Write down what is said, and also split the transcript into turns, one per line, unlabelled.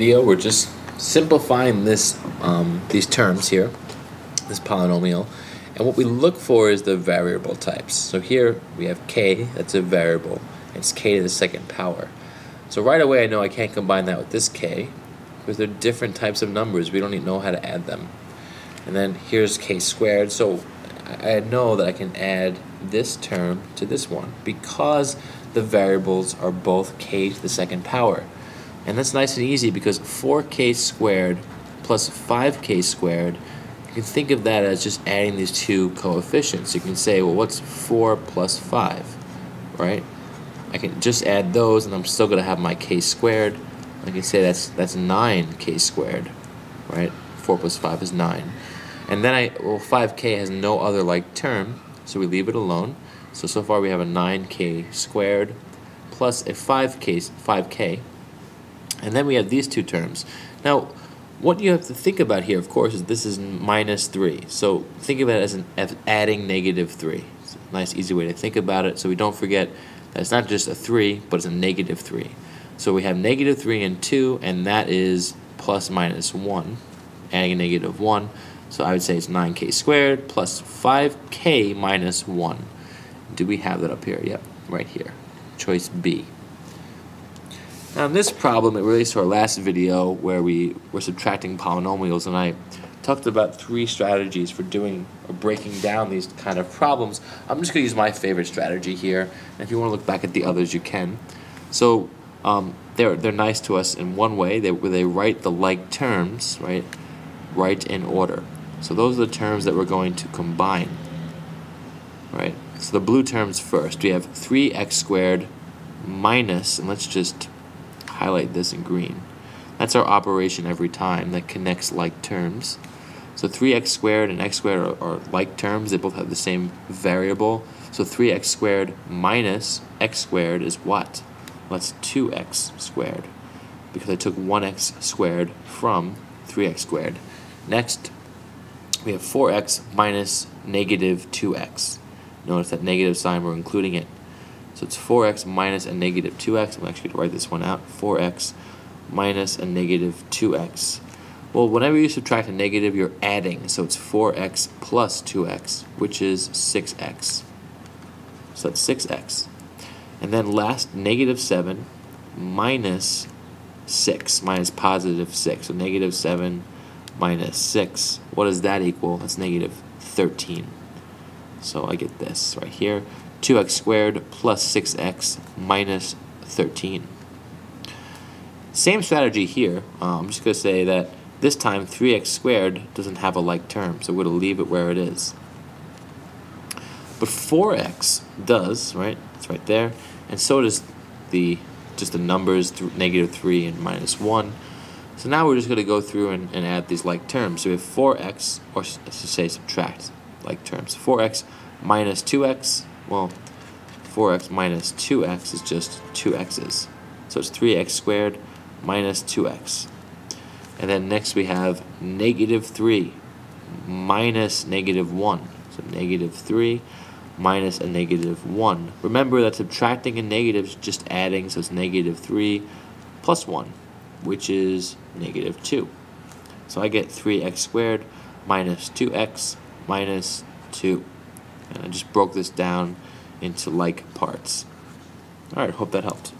Video, we're just simplifying this these terms here, this polynomial, and what we look for is the variable types. So here we have k, that's a variable, it's k to the second power. So right away I know I can't combine that with this k because they're different types of numbers. We don't even know how to add them. And then here's k squared, so I know that I can add this term to this one because the variables are both k to the second power. And that's nice and easy because 4k squared plus 5k squared, you can think of that as just adding these two coefficients. You can say, well, what's 4 plus 5, right? I can just add those and I'm still going to have my k squared. I can say that's 9k squared, right? 4 plus 5 is 9. And then 5k has no other like term, so we leave it alone. So far we have a 9k squared plus a 5k. And then we have these two terms. Now, what you have to think about here, of course, is this is minus 3. So think of it as adding negative 3. It's a nice, easy way to think about it. So we don't forget that it's not just a 3, but it's a negative 3. So we have negative 3 and 2, and that is plus minus 1, adding a negative 1. So I would say it's 9k squared plus 5k minus 1. Do we have that up here? Yep, right here. Choice B. Now in this problem, it relates to our last video where we were subtracting polynomials, and I talked about 3 strategies for doing or breaking down these kind of problems. I'm just going to use my favorite strategy here, and if you want to look back at the others, you can. So they're nice to us in one way, where they write the like terms, right in order. So those are the terms that we're going to combine, right? So the blue terms first. We have 3x squared minus, and let's just highlight this in green. That's our operation every time that connects like terms. So 3x squared and x squared are like terms. They both have the same variable. So 3x squared minus x squared is what? Well, that's 2x squared because I took 1x squared from 3x squared. Next, we have 4x minus negative 2x. Notice that negative sign, we're including it. So it's 4x minus a negative 2x. I'm actually going to write this one out. 4x minus a negative 2x. Well, whenever you subtract a negative, you're adding. So it's 4x plus 2x, which is 6x. So that's 6x. And then last, negative 7 minus 6, minus positive 6. So negative 7 minus 6. What does that equal? That's negative 13. So I get this right here. 2x squared plus 6x minus 13. Same strategy here. I'm just going to say that this time 3x squared doesn't have a like term, so we're going to leave it where it is. But 4x does, right? It's right there. And so does just the numbers, negative 3 and minus 1. So now we're just going to go through and add these like terms. So we have 4x, or let's just say subtract like terms. 4x minus 2x. Well, 4x minus 2x is just 2x's. So it's 3x squared minus 2x. And then next we have negative 3 minus negative 1. So negative 3 minus a negative 1. Remember that subtracting a negative is just adding, so it's negative 3 plus 1, which is negative 2. So I get 3x squared minus 2x minus 2. And I just broke this down into like parts. Alright, hope that helped.